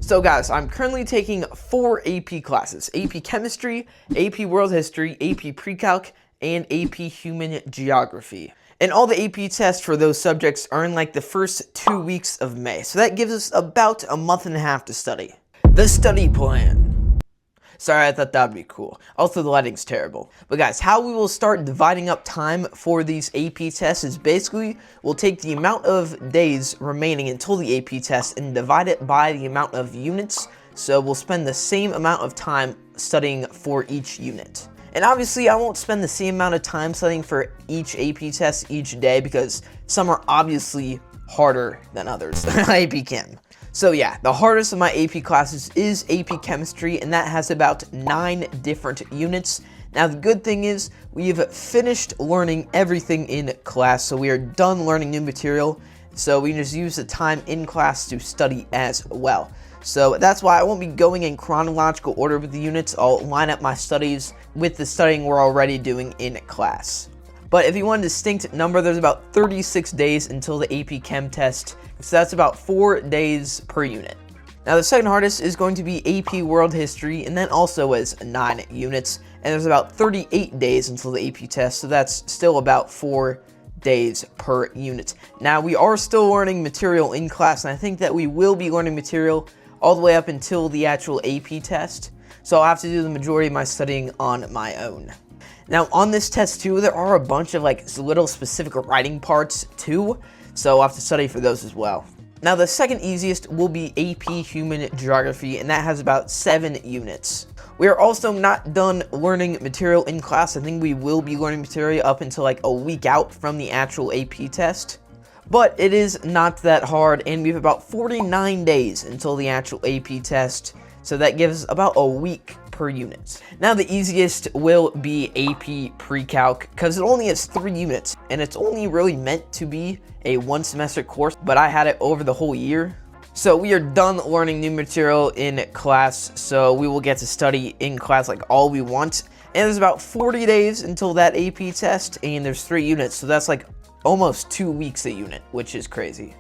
So guys, I'm currently taking 4 AP classes: AP Chemistry, AP World History, AP Pre-Calc, and AP Human Geography. And all the AP tests for those subjects are in like the first 2 weeks of May, so that gives us about a month and a half to study. The study plan. Sorry, I thought that would be cool. Also, the lighting's terrible. But guys, how we will start dividing up time for these AP tests is basically we'll take the amount of days remaining until the AP test and divide it by the amount of units. So we'll spend the same amount of time studying for each unit. And obviously, I won't spend the same amount of time studying for each AP test each day because some are obviously harder than others. AP Chem. So yeah, the hardest of my AP classes is AP Chemistry, and that has about 9 different units. Now the good thing is, we've finished learning everything in class, so we are done learning new material, so we can just use the time in class to study as well. So that's why I won't be going in chronological order with the units. I'll line up my studies with the studying we're already doing in class. But if you want a distinct number, there's about 36 days until the AP Chem test, so that's about 4 days per unit. Now the second hardest is going to be AP World History, and that also has 9 units, and there's about 38 days until the AP test, so that's still about 4 days per unit. Now we are still learning material in class, and I think that we will be learning material all the way up until the actual AP test, so I'll have to do the majority of my studying on my own. Now on this test too, there are a bunch of like little specific writing parts too, so I'll have to study for those as well. Now the second easiest will be AP Human Geography, and that has about 7 units. We are also not done learning material in class. I think we will be learning material up until like a week out from the actual AP test. But it is not that hard, and we have about 49 days until the actual AP test, so that gives about a week per unit. Now the easiest will be AP Pre-Calc, because it only has 3 units, and it's only really meant to be a 1 semester course, but I had it over the whole year. So we are done learning new material in class, so we will get to study in class like all we want. And there's about 40 days until that AP test, and there's 3 units, so that's like almost 2 weeks a unit, which is crazy.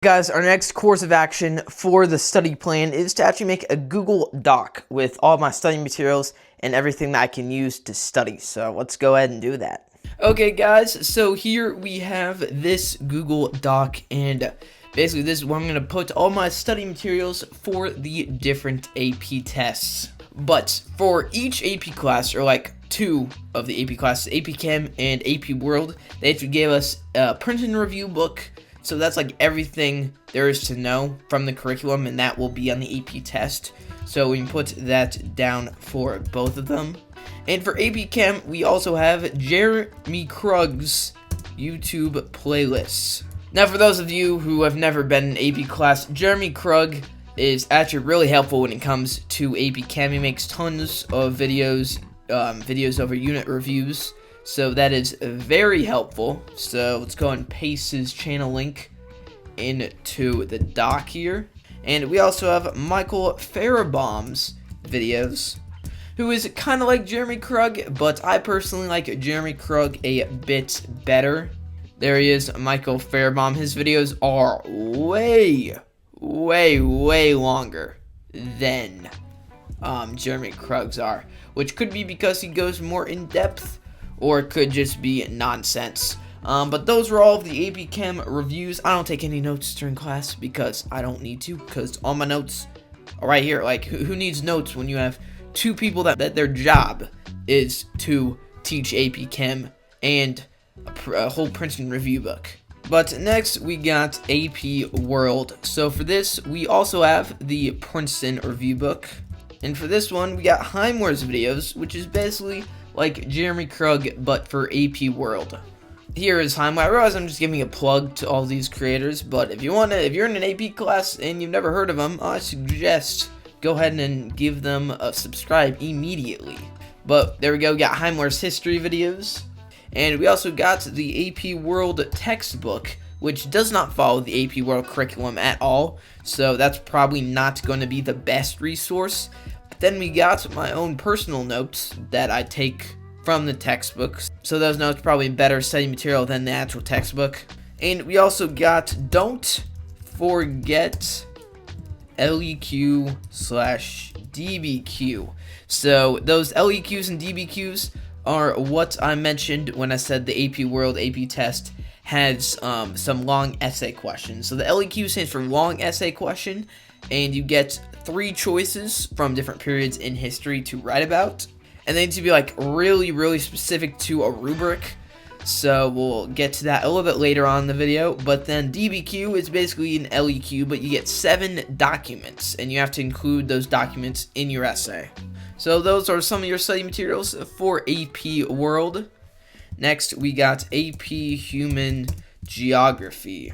Guys, our next course of action for the study plan is to actually make a Google Doc with all my study materials and everything that I can use to study. So let's go ahead and do that. Okay guys, so here we have this Google Doc, and basically this is where I'm going to put all my study materials for the different AP tests. But for each AP class, or like 2 of the AP classes, AP Chem and AP World, they actually gave us a print and review book. So that's like everything there is to know from the curriculum, and that will be on the AP test. So we can put that down for both of them. And for AP Chem, we also have Jeremy Krug's YouTube playlists. Now for those of you who have never been in AP class, Jeremy Krug is actually really helpful when it comes to AP Chem. He makes tons of videos over unit reviews. So that is very helpful. So let's go and paste his channel link into the doc here. And we also have Michael Farabaum's videos, who is kind of like Jeremy Krug, but I personally like Jeremy Krug a bit better. There he is, Michael Farabaum. His videos are way longer than Jeremy Krug's are, which could be because he goes more in depth, or it could just be nonsense. But those were all of the AP Chem reviews. I don't take any notes during class because I don't need to, because all my notes are right here. Like, who needs notes when you have 2 people that their job is to teach AP Chem and a whole Princeton review book? But next we got AP World. So for this, we also have the Princeton review book. And for this one, we got Highmore's videos, which is basically like Jeremy Krug, but for AP World. Here is Highmore. I realize I'm just giving a plug to all these creators, but if you're in an AP class and you've never heard of them, I suggest go ahead and give them a subscribe immediately. But there we go, we got Highmore's history videos. And we also got the AP World textbook, which does not follow the AP World curriculum at all, so that's probably not going to be the best resource. But then we got my own personal notes that I take from the textbooks, so those notes are probably better study material than the actual textbook. And we also got Don't Forget LEQ slash DBQ. So those LEQs and DBQs are what I mentioned when I said the AP World AP test has some long essay questions. So the LEQ stands for long essay question, and you get 3 choices from different periods in history to write about, and they need to be like really specific to a rubric. So we'll get to that a little bit later on in the video. But then DBQ is basically an LEQ, but you get 7 documents, and you have to include those documents in your essay. So those are some of your study materials for AP World. Next, we got AP Human Geography.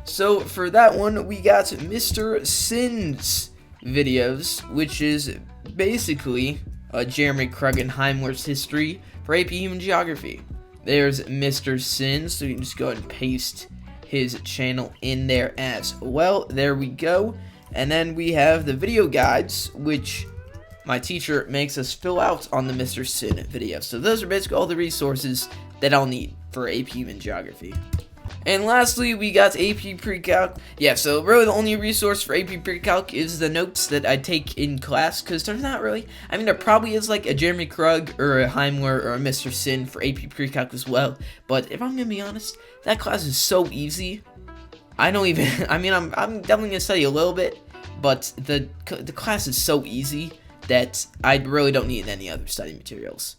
So for that one, we got Mr. Sin's videos, which is basically Jeremy Kruggenheimler's history for AP Human Geography. There's Mr. Sin, so you can just go ahead and paste his channel in there as well. There we go. And then we have the video guides, which my teacher makes us fill out on the Mr. Sin video. So those are basically all the resources that I'll need for AP Human Geography. And lastly, we got AP Pre-Calc. Yeah, so really the only resource for AP Pre-Calc is the notes that I take in class, because there's not really, I mean, there probably is like a Jeremy Krug or a Heimler or a Mr. Sin for AP Pre-Calc as well, but if I'm gonna be honest, that class is so easy. I don't even, I mean, I'm definitely gonna study a little bit, but the class is so easy that I really don't need any other study materials.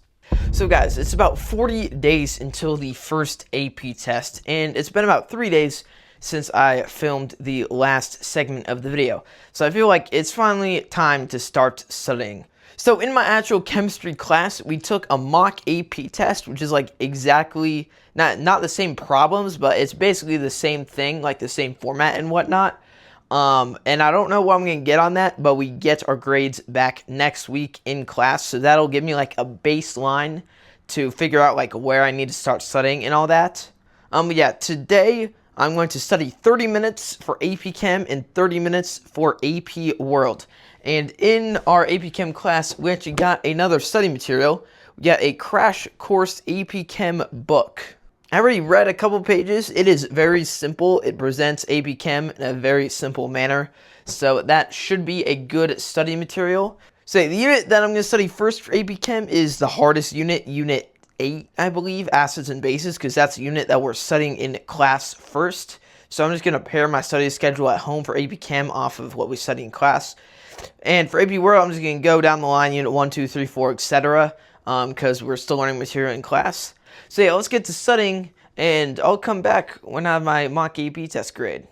So guys, it's about 40 days until the first AP test, and it's been about 3 days since I filmed the last segment of the video. So I feel like it's finally time to start studying. So in my actual chemistry class, we took a mock AP test, which is like exactly, not the same problems, but it's basically the same thing, like the same format and whatnot. And I don't know what I'm going to get on that, but we get our grades back next week in class, so that'll give me like a baseline to figure out like where I need to start studying and all that. Yeah, today I'm going to study 30 minutes for AP Chem and 30 minutes for AP World. And in our AP Chem class, we actually got another study material. We got a Crash Course AP Chem book. I already read a couple pages. It is very simple. It presents AP Chem in a very simple manner. So that should be a good study material. So the unit that I'm going to study first for AP Chem is the hardest unit, Unit 8, I believe, Acids and Bases, because that's a unit that we're studying in class first. So I'm just going to pair my study schedule at home for AP Chem off of what we study in class. And for AP World, I'm just going to go down the line, Unit 1, 2, 3, 4, etc., because we're still learning material in class. So yeah, let's get to studying, and I'll come back when I have my mock AP test grade.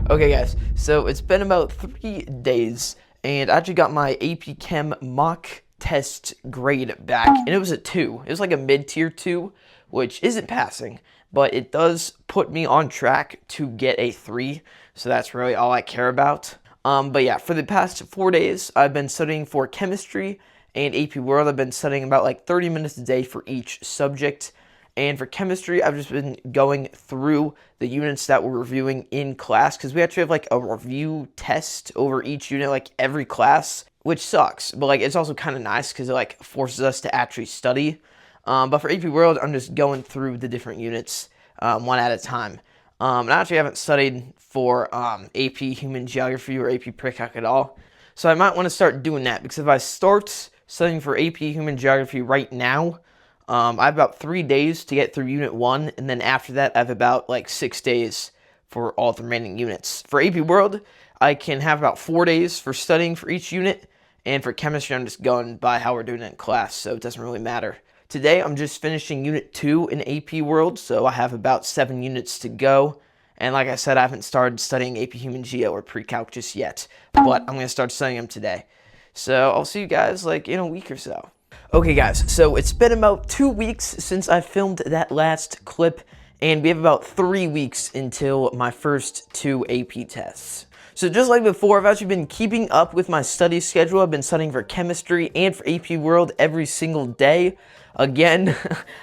Okay guys, so it's been about 3 days, and I actually got my AP Chem mock test grade back, and it was a 2. It was like a mid-tier 2, which isn't passing, but it does put me on track to get a 3, so that's really all I care about. But yeah, for the past 4 days, I've been studying for chemistry and AP World. I've been studying about like 30 minutes a day for each subject. And for chemistry, I've just been going through the units that we're reviewing in class, because we actually have like a review test over each unit like every class, which sucks. But like it's also kind of nice because it like forces us to actually study. But for AP World, I'm just going through the different units one at a time. And I actually haven't studied for AP Human Geography or AP Pre-Calc at all. So I might want to start doing that, because if I start studying for AP Human Geography right now, I have about 3 days to get through Unit 1, and then after that, I have about like 6 days for all the remaining units. For AP World, I can have about 4 days for studying for each unit, and for chemistry, I'm just going by how we're doing it in class, so it doesn't really matter. Today, I'm just finishing Unit 2 in AP World, so I have about 7 units to go, and like I said, I haven't started studying AP Human Geo or Pre-Calc just yet, but I'm going to start studying them today. So I'll see you guys like in a week or so. Okay guys, so it's been about 2 weeks since I filmed that last clip, and we have about 3 weeks until my first 2 AP tests. So just like before, I've actually been keeping up with my study schedule. I've been studying for chemistry and for AP World every single day. Again,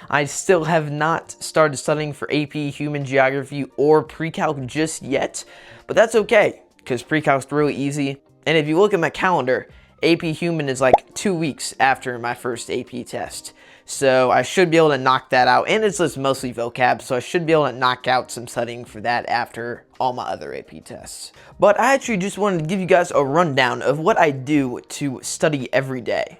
I still have not started studying for AP Human Geography or Pre-Calc just yet, but that's okay, because Pre-Calc's really easy. And if you look at my calendar, AP Human is like 2 weeks after my first AP test. So I should be able to knock that out. And it's just mostly vocab, so I should be able to knock out some studying for that after all my other AP tests. But I actually just wanted to give you guys a rundown of what I do to study every day.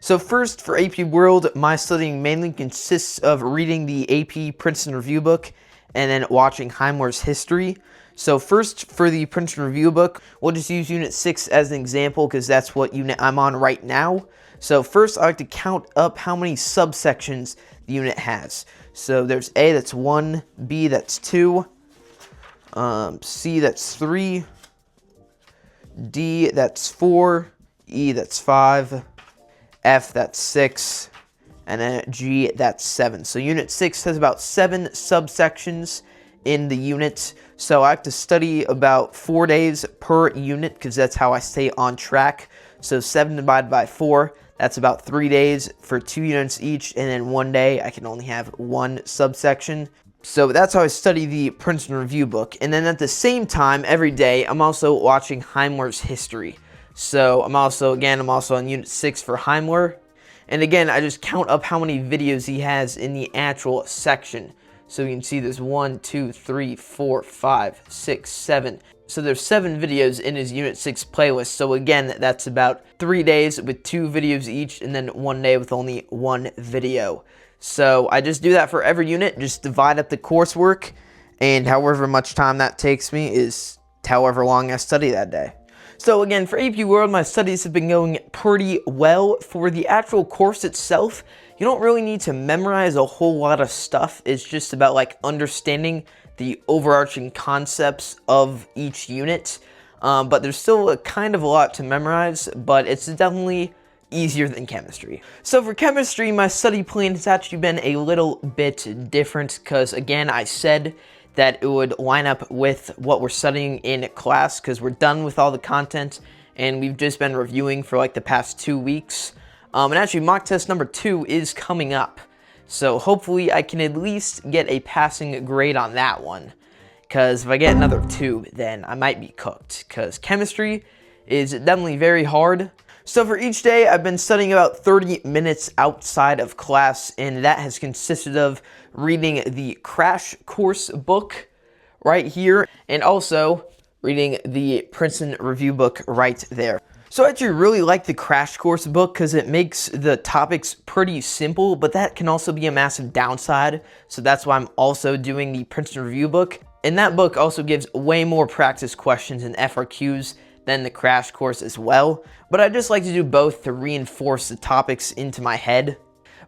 So first, for AP World, my studying mainly consists of reading the AP Princeton Review book and then watching Highmore's history. So first, for the Princeton Review book, we'll just use Unit 6 as an example because that's what unit I'm on right now. So first, I like to count up how many subsections the unit has. So there's A, that's 1, B, that's 2, C, that's 3, D, that's 4, E, that's 5, F, that's 6, and then G, that's 7. So Unit 6 has about 7 subsections in the unit. So I have to study about 4 days per unit because that's how I stay on track. So 7 divided by 4, that's about 3 days for 2 units each, and then 1 day I can only have 1 subsection. So that's how I study the Princeton Review book. And then at the same time, every day, I'm also watching Highmore's history. So I'm also on Unit 6 for Highmore. And again, I just count up how many videos he has in the actual section. So you can see there's 1, 2, 3, 4, 5, 6, 7. So there's 7 videos in his Unit 6 playlist. So again, that's about 3 days with 2 videos each, and then 1 day with only 1 video. So I just do that for every unit, just divide up the coursework, and however much time that takes me is however long I study that day. So again, for AP World, my studies have been going pretty well. For the actual course itself, you don't really need to memorize a whole lot of stuff. It's just about like understanding the overarching concepts of each unit. But there's still a kind of a lot to memorize, but it's definitely easier than chemistry. So for chemistry, my study plan has actually been a little bit different because again, I said that it would line up with what we're studying in class because we're done with all the content and we've just been reviewing for like the past 2 weeks. And actually mock test number 2 is coming up. So hopefully I can at least get a passing grade on that one. Because if I get another 2, then I might be cooked. Because chemistry is definitely very hard. So for each day, I've been studying about 30 minutes outside of class, and that has consisted of reading the crash course book right here, and also reading the Princeton Review book right there. So I actually really like the crash course book because it makes the topics pretty simple, but that can also be a massive downside. So that's why I'm also doing the Princeton Review book. And that book also gives way more practice questions and FRQs than the crash course as well. But I just like to do both to reinforce the topics into my head.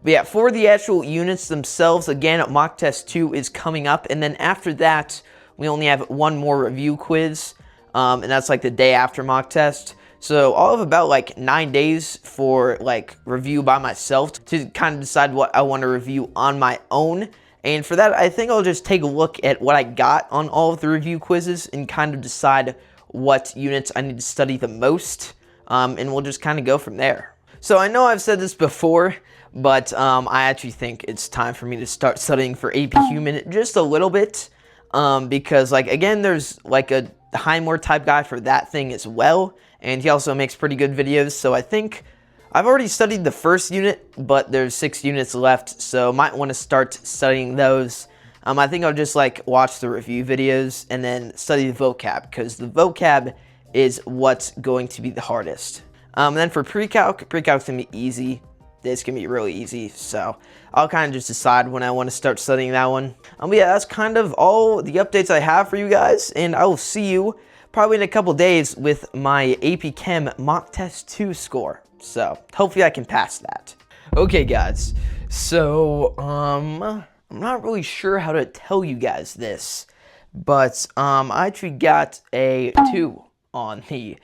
But yeah, for the actual units themselves, again, mock test 2 is coming up. And then after that, we only have 1 more review quiz. And that's like the day after mock test. So I'll have about like 9 days for like review by myself to kind of decide what I want to review on my own. And for that, I think I'll just take a look at what I got on all of the review quizzes and kind of decide what units I need to study the most. And we'll just kind of go from there. So I know I've said this before, but I actually think it's time for me to start studying for AP Human just a little bit. Because like, again, there's like a Highmore type guy for that thing as well. And he also makes pretty good videos. So I think I've already studied the first unit, but there's 6 units left. So might want to start studying those. I think I'll just like watch the review videos and then study the vocab, because the vocab is what's going to be the hardest. And then for pre-calc's gonna be easy. It's gonna be really easy, so I'll kind of just decide when I want to start studying that one. But yeah, that's kind of all the updates I have for you guys, and I will see you probably in a couple days with my AP Chem mock test 2 score. So hopefully I can pass that. Okay, guys. So I'm not really sure how to tell you guys this, but I actually got a 2 on the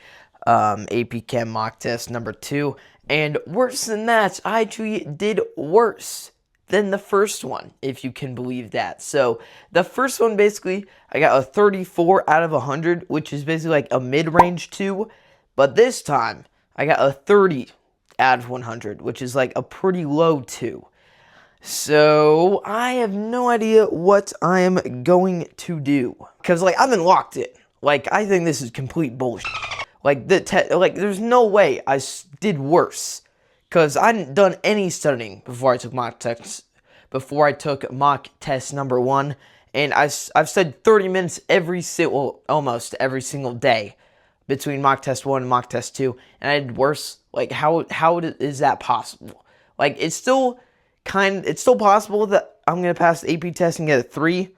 AP Chem mock test number 2, and worse than that, I actually did worse than the first one, if you can believe that. So the first one, basically, I got a 34 out of 100, which is basically like a mid-range 2, but this time I got a 30 out of 100, which is like a pretty low 2. So I have no idea what I am going to do, because like I've been locked in. Like, I think this is complete bullshit. Like, there's no way I did worse. Because I hadn't done any studying before I took mock test number 1. And I've studied 30 minutes almost every single day between mock test 1 and mock test 2. And I did worse. Like, how is that possible? Like, it's still possible that I'm going to pass the AP test and get a 3.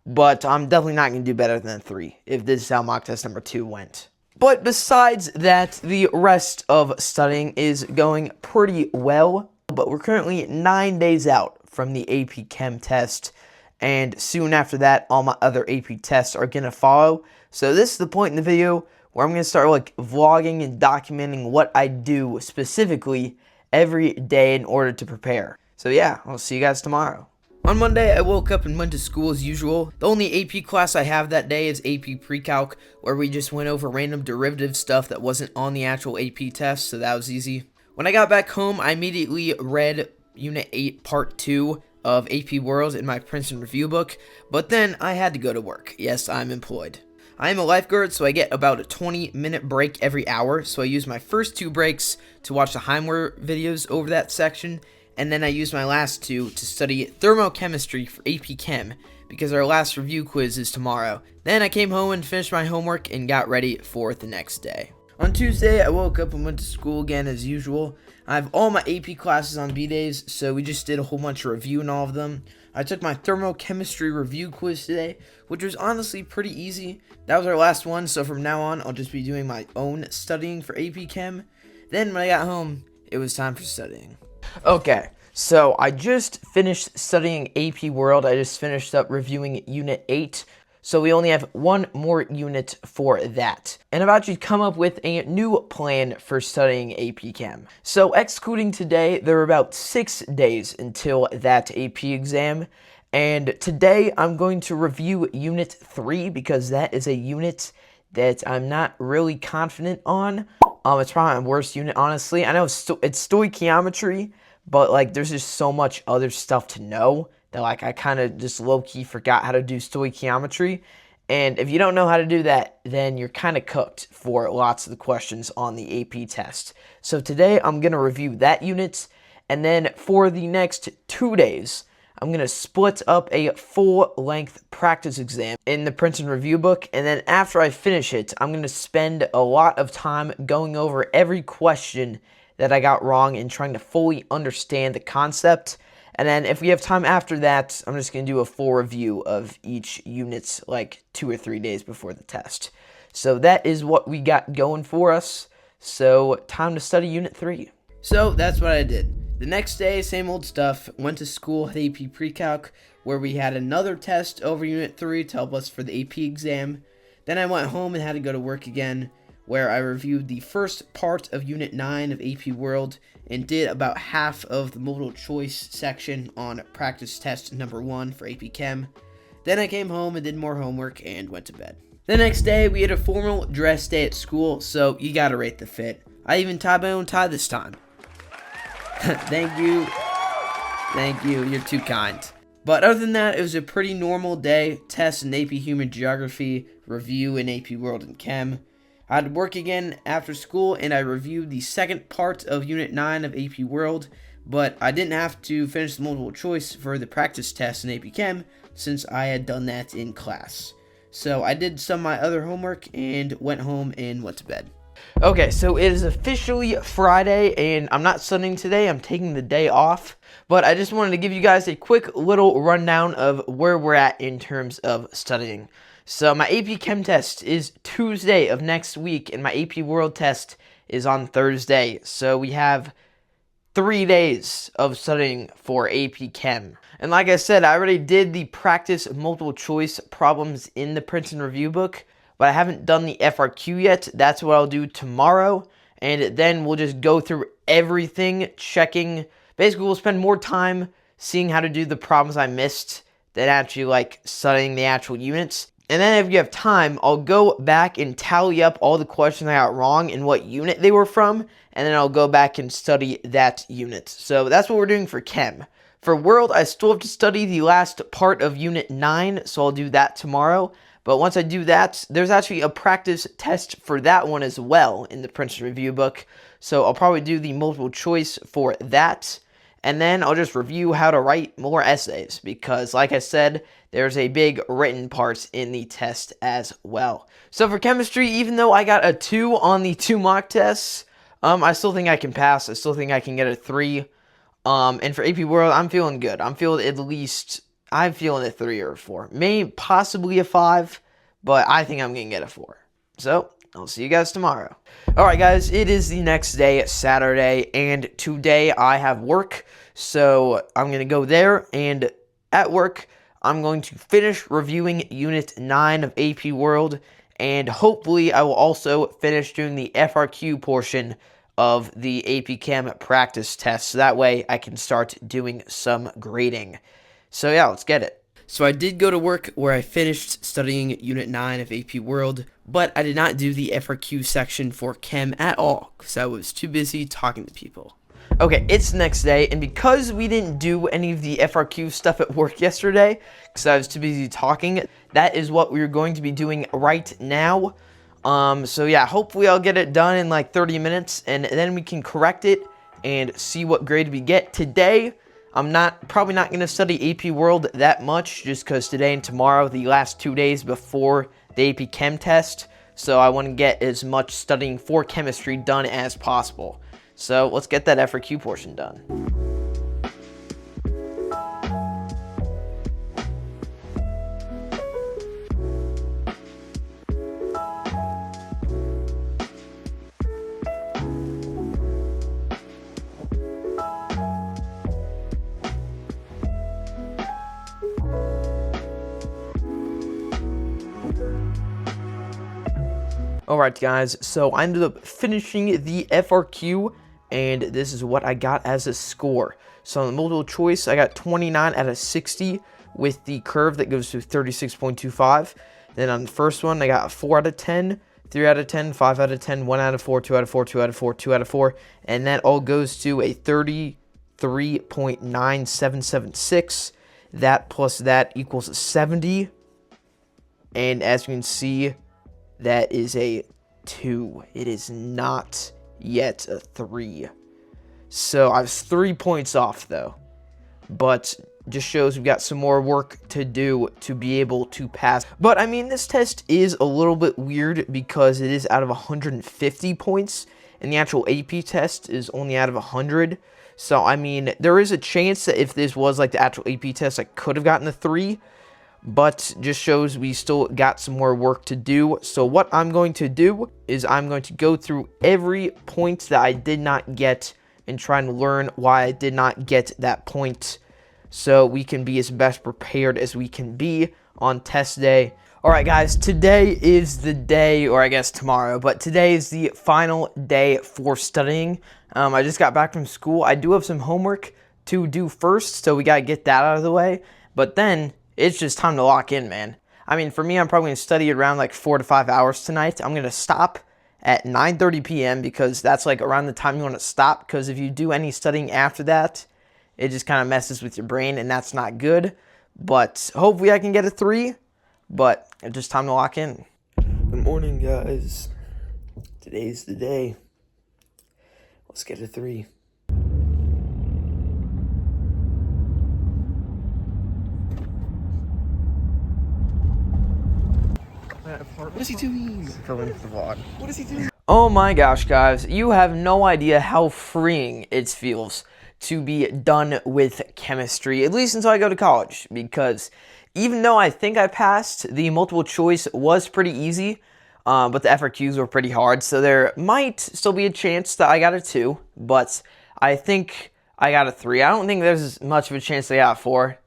But I'm definitely not going to do better than a 3 if this is how mock test number 2 went. But besides that, the rest of studying is going pretty well. But we're currently 9 days out from the AP Chem test. And soon after that, all my other AP tests are going to follow. So this is the point in the video where I'm going to start like vlogging and documenting what I do specifically every day in order to prepare. So yeah, I'll see you guys tomorrow. On Monday, I woke up and went to school as usual. The only AP class I have that day is AP Pre-Calc, where we just went over random derivative stuff that wasn't on the actual AP test, so that was easy. When I got back home, I immediately read Unit 8, Part 2 of AP World in my Princeton Review book, but then I had to go to work. Yes, I'm employed. I am a lifeguard, so I get about a 20-minute break every hour, so I use my first 2 breaks to watch the Heimler videos over that section, and then I used my last 2 to study thermochemistry for AP Chem, because our last review quiz is tomorrow. Then I came home and finished my homework and got ready for the next day. On Tuesday, I woke up and went to school again as usual. I have all my AP classes on B-days, so we just did a whole bunch of review in all of them. I took my thermochemistry review quiz today, which was honestly pretty easy. That was our last one, so from now on, I'll just be doing my own studying for AP Chem. Then when I got home, it was time for studying. Okay, so I just finished studying AP World. I just finished up reviewing Unit 8. So we only have 1 more unit for that. And I've actually come up with a new plan for studying AP Chem. So excluding today, there are about 6 days until that AP exam. And today I'm going to review Unit 3 because that is a unit that I'm not really confident on. It's probably my worst unit, honestly. I know it's stoichiometry, but like there's just so much other stuff to know that like I kind of just low-key forgot how to do stoichiometry. And if you don't know how to do that, then you're kind of cooked for lots of the questions on the AP test. So today I'm going to review that unit, and then for the next 2 days, I'm going to split up a full-length practice exam in the Princeton Review book, and then after I finish it, I'm going to spend a lot of time going over every question that I got wrong and trying to fully understand the concept. And then if we have time after that, I'm just going to do a full review of each unit like 2 or 3 days before the test. So that is what we got going for us. So time to study Unit 3. So that's what I did. The next day, same old stuff. Went to school, had AP Pre-Calc, where we had another test over Unit 3 to help us for the AP exam. Then I went home and had to go to work again, where I reviewed the first part of Unit 9 of AP World and did about half of the multiple choice section on practice test number 1 for AP Chem. Then I came home and did more homework and went to bed. The next day, we had a formal dress day at school, so you gotta rate the fit. I even tied my own tie this time. Thank you. Thank you. You're too kind. But other than that, it was a pretty normal day. Tests in AP Human Geography, review in AP World and Chem. I had to work again after school, and I reviewed the second part of Unit 9 of AP World, but I didn't have to finish the multiple choice for the practice test in AP Chem, since I had done that in class. So I did some of my other homework, and went home and went to bed. Okay, so it is officially Friday, and I'm not studying today. I'm taking the day off, but I just wanted to give you guys a quick little rundown of where we're at in terms of studying. So my AP Chem test is Tuesday of next week, and my AP World test is on Thursday. So we have 3 days of studying for AP Chem. And like I said, I already did the practice multiple choice problems in the Princeton Review book, but I haven't done the FRQ yet. That's what I'll do tomorrow, and then we'll just go through everything, checking. Basically, we'll spend more time seeing how to do the problems I missed than actually like studying the actual units. And then if you have time, I'll go back and tally up all the questions I got wrong and what unit they were from, and then I'll go back and study that unit. So that's what we're doing for Chem. For World, I still have to study the last part of Unit 9, so I'll do that tomorrow. But once I do that, there's actually a practice test for that one as well in the Princeton Review book. So I'll probably do the multiple choice for that. And then I'll just review how to write more essays because, like I said, there's a big written part in the test as well. So for chemistry, even though I got a 2 on the 2 mock tests, I still think I can pass. I still think I can get a 3. And for AP World, I'm feeling good. I'm feeling a 3 or a 4. Maybe possibly a 5, but I think I'm going to get a 4. So, I'll see you guys tomorrow. Alright guys, it is the next day, Saturday, and today I have work. So, I'm going to go there, and at work, I'm going to finish reviewing Unit 9 of AP World, and hopefully I will also finish doing the FRQ portion of the AP Chem practice test, so that way I can start doing some grading. So yeah, let's get it. So I did go to work where I finished studying Unit 9 of AP World, but I did not do the FRQ section for Chem at all, because I was too busy talking to people. Okay, it's the next day, and because we didn't do any of the FRQ stuff at work yesterday, because I was too busy talking, that is what we're going to be doing right now. So yeah, hopefully I'll get it done in like 30 minutes, and then we can correct it and see what grade we get. Today, I'm probably not going to study AP World that much, just because today and tomorrow, the last 2 days before the AP Chem test, so I want to get as much studying for chemistry done as possible. So let's get that FRQ portion done. Alright guys, so I ended up finishing the FRQ, and this is what I got as a score. So on the multiple choice, I got 29 out of 60 with the curve that goes to 36.25. Then on the first one, I got 4 out of 10, 3 out of 10, 5 out of 10, 1 out of 4, 2 out of 4, 2 out of 4, 2 out of 4, and that all goes to a 33.9776. That plus that equals 70, and as you can see, that is a 2. It is not yet a 3. So I was 3 points off though. But just shows we've got some more work to do to be able to pass. But I mean, this test is a little bit weird because it is out of 150 points. And the actual AP test is only out of 100. So I mean, there is a chance that if this was like the actual AP test, I could have gotten a 3. But just shows we still got some more work to do. So what I'm going to do is I'm going to go through every point that I did not get and try and learn why I did not get that point, so we can be as best prepared as we can be on test day. Alright guys, today is the day, or I guess tomorrow, but today is the final day for studying. I just got back from school. I do have some homework to do first, so we gotta get that out of the way. But then it's just time to lock in, man. I mean, for me, I'm probably going to study around like 4 to 5 hours tonight. I'm going to stop at 9:30 p.m. because that's like around the time you want to stop. Because if you do any studying after that, it just kind of messes with your brain, and that's not good. But hopefully I can get a 3, but it's just time to lock in. Good morning, guys. Today's the day. Let's get a 3. What is he doing? Filming the vlog. What is he doing? Oh my gosh, guys. You have no idea how freeing it feels to be done with chemistry, at least until I go to college, because even though I think I passed, the multiple choice was pretty easy, but the FRQs were pretty hard, so there might still be a chance that I got a 2, but I think I got a 3. I don't think there's much of a chance I got a 4.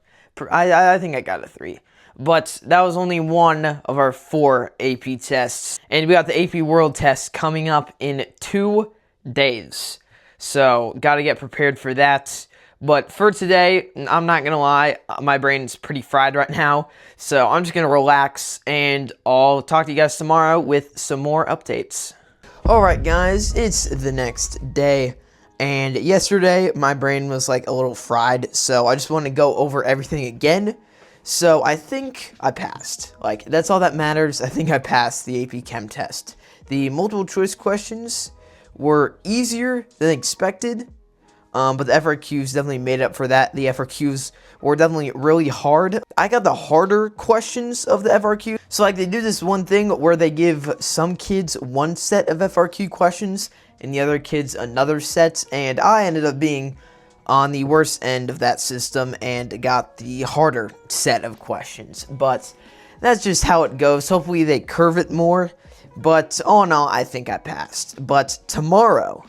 I think I got a 3. But that was only one of our 4 AP tests. And we got the AP World test coming up in 2 days. So, gotta get prepared for that. But for today, I'm not gonna lie, my brain's pretty fried right now. So, I'm just gonna relax, and I'll talk to you guys tomorrow with some more updates. Alright guys, it's the next day. And yesterday, my brain was like a little fried. So, I just want to go over everything again. So I think I passed. Like, that's all that matters. I think I passed the AP Chem test. The multiple choice questions were easier than expected, but the FRQs definitely made up for that. The FRQs were definitely really hard. I got the harder questions of the FRQ. So like, they do this one thing where they give some kids one set of FRQ questions and the other kids another set, and I ended up being on the worst end of that system and got the harder set of questions. But that's just how it goes. Hopefully they curve it more, but all in all, I think I passed. But tomorrow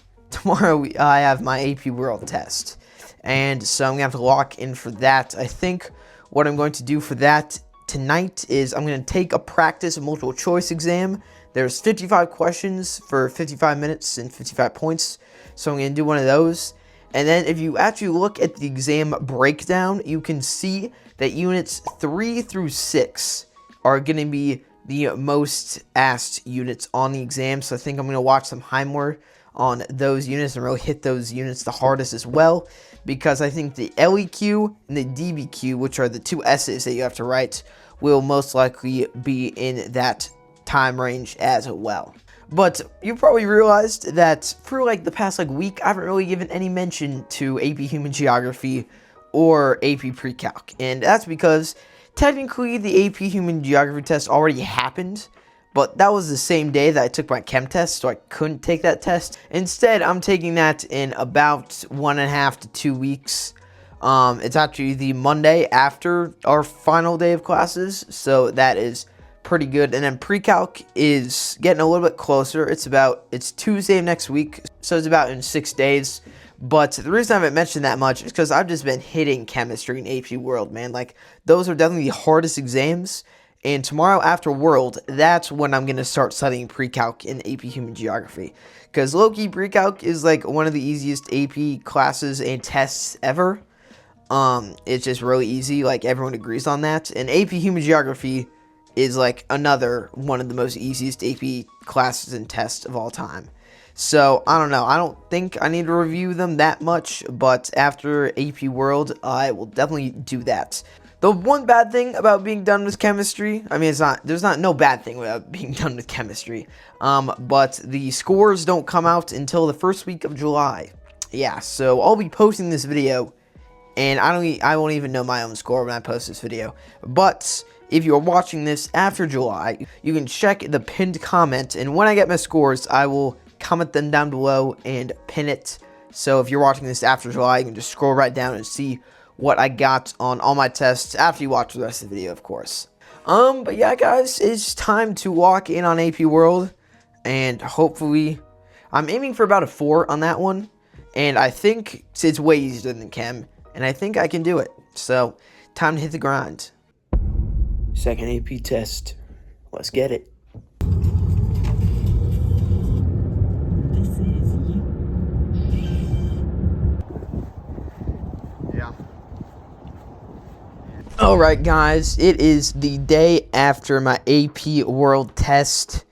I have my AP World test, and so I'm gonna have to lock in for that. I think what I'm going to do for that tonight is I'm gonna take a practice multiple choice exam. There's 55 questions for 55 minutes and 55 points, so I'm gonna do one of those. And then if you actually look at the exam breakdown, you can see that units 3 through 6 are gonna be the most asked units on the exam. So I think I'm gonna watch some Heimler on those units and really hit those units the hardest as well, because I think the LEQ and the DBQ, which are the two essays that you have to write, will most likely be in that time range as well. But you probably realized that for like the past week, I haven't really given any mention to AP Human Geography or AP Pre-Calc, and that's because technically the AP Human Geography test already happened, but that was the same day that I took my chem test, so I couldn't take that test. Instead, I'm taking that in about 1.5 to 2 weeks. It's actually the Monday after our final day of classes, so that is pretty good. And then pre-calc is getting a little bit closer. It's Tuesday of next week, so it's about in 6 days. But the reason I haven't mentioned that much is because I've just been hitting chemistry and AP World, man. Like, those are definitely the hardest exams. And tomorrow after World, that's when I'm going to start studying pre-calc in AP Human Geography. Because low-key pre-calc is like one of the easiest AP classes and tests ever. It's just really easy, like everyone agrees on that. And AP Human Geography is like another one of the most easiest AP classes and tests of all time. So, I don't know, I don't think I need to review them that much, but after AP World, I will definitely do that. The one bad thing about being done with chemistry, I mean, there's no bad thing about being done with chemistry, but the scores don't come out until the first week of July. Yeah, so I'll be posting this video, and I won't even know my own score when I post this video. But if you're watching this after July, you can check the pinned comment, and when I get my scores, I will comment them down below and pin it. So if you're watching this after July, you can just scroll right down and see what I got on all my tests after you watch the rest of the video, of course. But yeah, guys, it's time to lock in on AP World, and hopefully, I'm aiming for about a 4 on that one, and I think it's way easier than Chem, and I think I can do it. So, time to hit the grind. Second AP test. Let's get it. Alright guys, it is the day after my AP World test,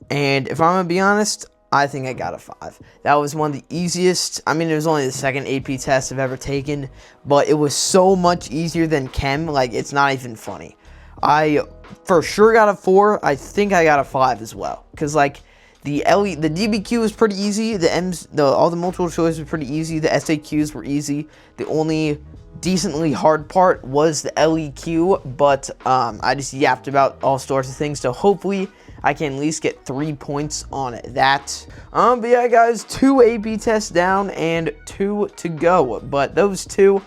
and if I'm gonna be honest, I think I got a 5. That was one of the easiest. I mean, it was only the second AP test I've ever taken, but it was so much easier than Chem, like, it's not even funny. I for sure got a 4, I think I got a 5 as well, because like, the DBQ was pretty easy, all the multiple choice was pretty easy, the SAQs were easy, the only decently hard part was the LEQ, but I just yapped about all sorts of things, so hopefully I can at least get 3 points on that. But yeah, guys, 2 AP tests down and 2 to go, but those 2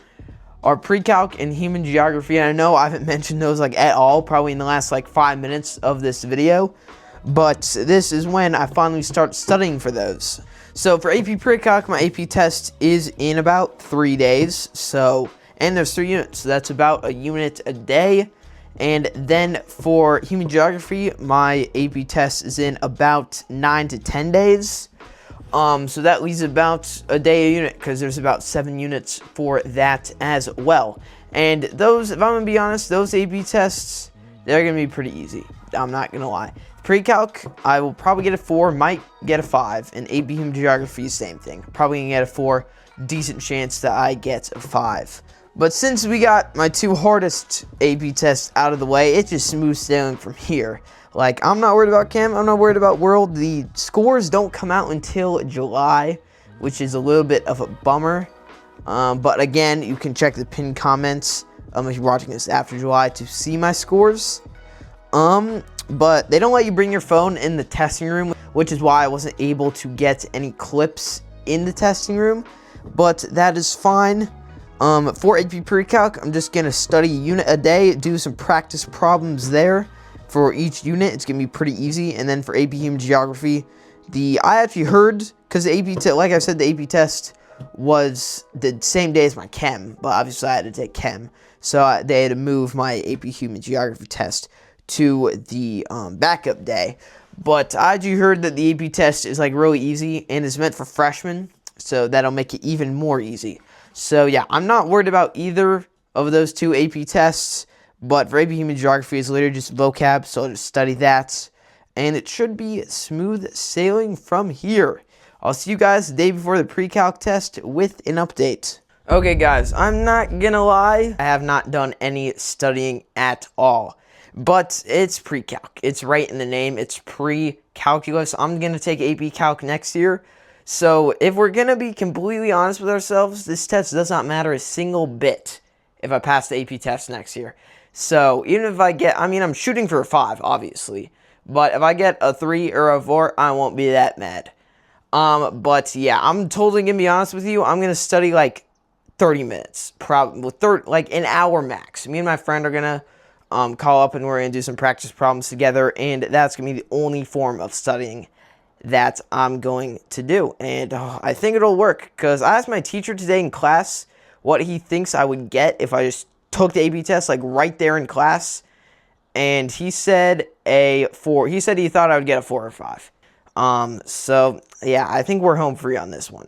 are pre-calc and human geography, and I know I haven't mentioned those like at all, probably in the last like 5 minutes of this video, but this is when I finally start studying for those. So for AP Pre-Calc, my AP test is in about 3 days, so, and there's 3 units, so that's about a unit a day. And then for Human Geography, my AP test is in about 9 to 10 days. So that leaves about a day a unit, because there's about 7 units for that as well. And those, if I'm going to be honest, those AP tests, they're going to be pretty easy. I'm not going to lie. Pre-calc, I will probably get a 4, might get a 5, and AP Human Geography, same thing. Probably going to get a 4, decent chance that I get a 5. But since we got my 2 hardest AP tests out of the way, it's just smooth sailing from here. Like, I'm not worried about Chem, I'm not worried about World. The scores don't come out until July, which is a little bit of a bummer. But again, you can check the pinned comments if you're watching this after July to see my scores. But they don't let you bring your phone in the testing room, which is why I wasn't able to get any clips in the testing room. But that is fine. For AP Pre-Calc, I'm just going to study a unit a day, do some practice problems there for each unit. It's going to be pretty easy. And then for AP Human Geography, I actually heard, because like I said, the AP test was the same day as my Chem, but obviously I had to take Chem. So they had to move my AP Human Geography test to the backup day. But I actually heard that the AP test is like really easy and is meant for freshmen, so that'll make it even more easy. So yeah, I'm not worried about either of those 2 AP tests, but for AP Human Geography, it's literally just vocab, so I'll just study that, and it should be smooth sailing from here. I'll see you guys the day before the pre-calc test with an update. Okay guys, I'm not gonna lie, I have not done any studying at all, but it's pre-calc. It's right in the name, it's pre-calculus. I'm gonna take AP Calc next year. So, if we're going to be completely honest with ourselves, this test does not matter a single bit if I pass the AP test next year. So, even if I get, I'm shooting for a 5, obviously. But if I get a 3 or a 4, I won't be that mad. But yeah, I'm totally going to be honest with you. I'm going to study like 30 minutes, probably, like an hour max. Me and my friend are going to call up and we're going to do some practice problems together. And that's going to be the only form of studying that I'm going to do, and I think it'll work, because I asked my teacher today in class what he thinks I would get if I just took the AP test like right there in class, and he said a 4. He said he thought I would get a 4 or 5. So yeah, I think we're home free on this one,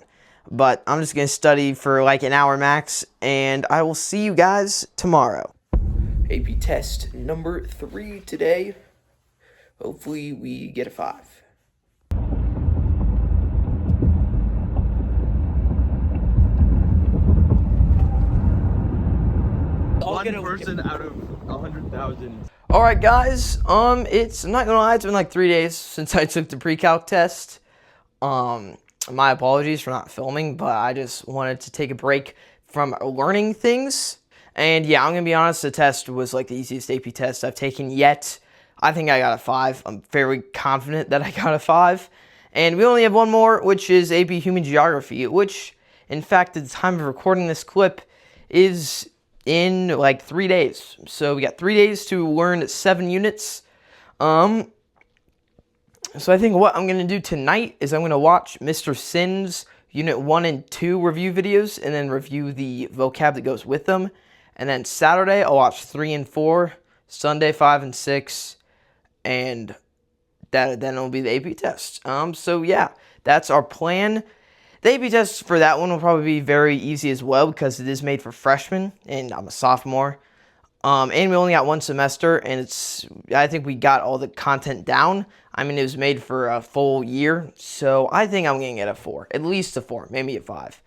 but I'm just gonna study for like an hour max, and I will see you guys tomorrow. AP test number 3 today. Hopefully we get a 5. One person out of 100,000. All right, guys. I'm not gonna lie, it's been like 3 days since I took the pre-calc test. My apologies for not filming, but I just wanted to take a break from learning things. And yeah, I'm gonna be honest, the test was like the easiest AP test I've taken yet. I think I got a 5. I'm very confident that I got a 5. And we only have one more, which is AP Human Geography, which, in fact, at the time of recording this clip, is in like 3 days. So we got 3 days to learn 7 units. So I think what I'm going to do tonight is I'm going to watch Mr. Sin's Unit 1 and 2 review videos, and then review the vocab that goes with them. And then Saturday, I'll watch 3 and 4, Sunday 5 and 6, and then it'll be the AP test. So yeah, that's our plan. The AP test for that one will probably be very easy as well, because it is made for freshmen, and I'm a sophomore. And we only got 1 semester, and I think we got all the content down. It was made for a full year, so I think I'm going to get a 4. At least a 4, maybe a 5.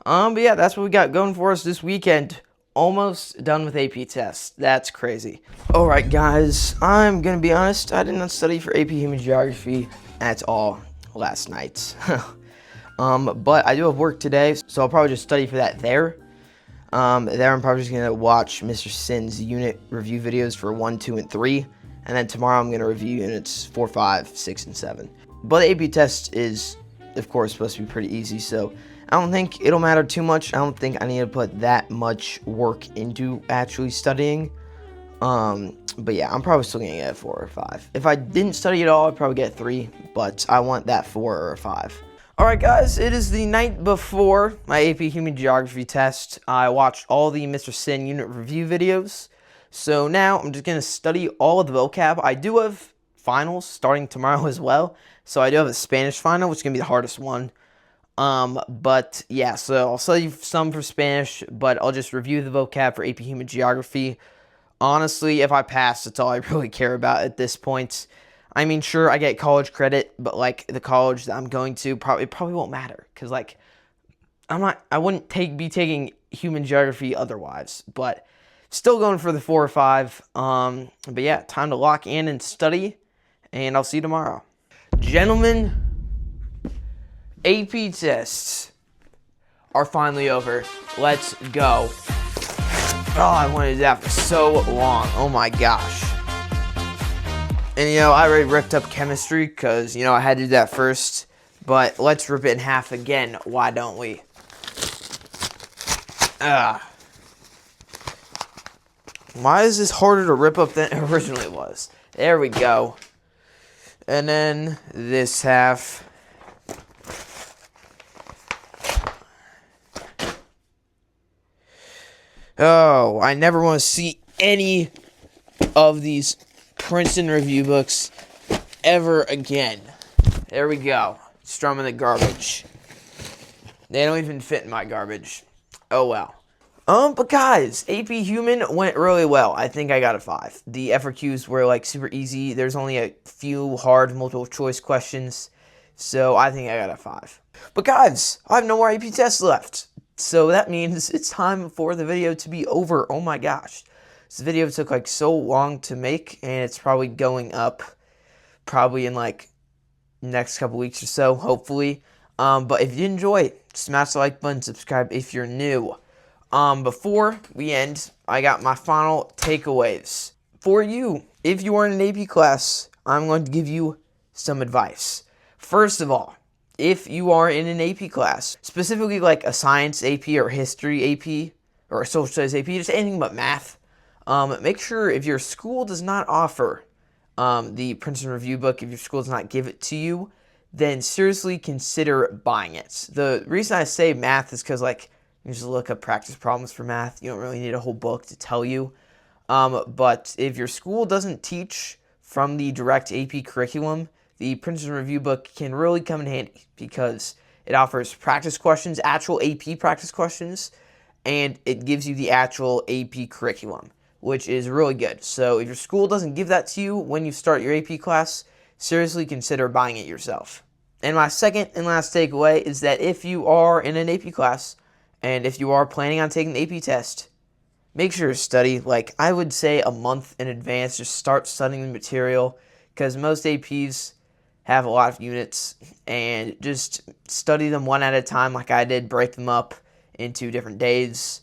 But yeah, that's what we got going for us this weekend. Almost done with AP tests. That's crazy. Alright guys, I'm going to be honest, I did not study for AP Human Geography at all last night. But I do have work today, so I'll probably just study for that there. There I'm probably just going to watch Mr. Sin's unit review videos for 1, 2, and 3. And then tomorrow I'm going to review units 4, 5, 6, and 7. But the AP test is, of course, supposed to be pretty easy, so I don't think it'll matter too much. I don't think I need to put that much work into actually studying. But yeah, I'm probably still going to get a 4 or 5. If I didn't study at all, I'd probably get a 3, but I want that 4 or a 5. Alright guys, it is the night before my AP Human Geography test. I watched all the Mr. Sin unit review videos. So now I'm just going to study all of the vocab. I do have finals starting tomorrow as well. So I do have a Spanish final, which is going to be the hardest one. But yeah, so I'll study some for Spanish, but I'll just review the vocab for AP Human Geography. Honestly, if I pass, that's all I really care about at this point. Sure, I get college credit, but like the college that I'm going to, it probably won't matter, because like I wouldn't be taking human geography otherwise, but still going for the 4 or 5. But yeah, time to lock in and study, and I'll see you tomorrow. Gentlemen, AP tests are finally over. Let's go. Oh, I wanted that for so long. Oh my gosh. And I already ripped up chemistry because, I had to do that first. But let's rip it in half again. Why don't we? Why is this harder to rip up than it originally was? There we go. And then this half. Oh, I never want to see any of these Princeton review books ever again. There we go. Strum in the garbage. They don't even fit in my garbage. Oh well. But guys, AP Human went really well. I think I got a 5. The FRQs were like super easy. There's only a few hard multiple choice questions. So I think I got a 5. But guys, I have no more AP tests left. So that means it's time for the video to be over. Oh my gosh. This video took like so long to make, and it's probably going up probably in like next couple weeks or so, hopefully. But if you did enjoy it, smash the like button, subscribe if you're new. Before we end, I got my final takeaways. For you, if you are in an AP class, I'm going to give you some advice. First of all, if you are in an AP class, specifically like a science AP or history AP or a social studies AP, just anything but math, make sure if your school does not offer the Princeton Review book, if your school does not give it to you, then seriously consider buying it. The reason I say math is because like you just look up practice problems for math. You don't really need a whole book to tell you. But if your school doesn't teach from the direct AP curriculum, the Princeton Review book can really come in handy because it offers practice questions, actual AP practice questions, and it gives you the actual AP curriculum, which is really good. So if your school doesn't give that to you when you start your AP class, seriously consider buying it yourself. And my second and last takeaway is that if you are in an AP class, and if you are planning on taking the AP test, make sure to study, like I would say a month in advance. Just start studying the material because most APs have a lot of units, and just study them one at a time like I did, break them up into different days.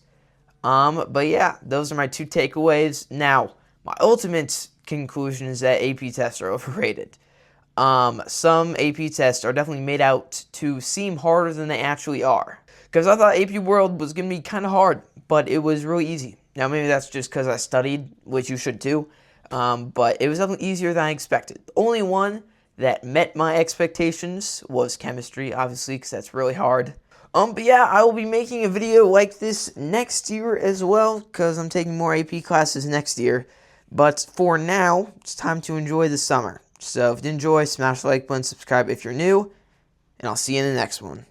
But yeah, those are my 2 takeaways. Now, my ultimate conclusion is that AP tests are overrated. Some AP tests are definitely made out to seem harder than they actually are. Because I thought AP World was going to be kind of hard, but it was really easy. Now, maybe that's just because I studied, which you should too. But it was definitely easier than I expected. The only one that met my expectations was chemistry, obviously, because that's really hard. But yeah, I will be making a video like this next year as well, because I'm taking more AP classes next year. But for now, it's time to enjoy the summer. So if you enjoy, smash the like button, subscribe if you're new, and I'll see you in the next one.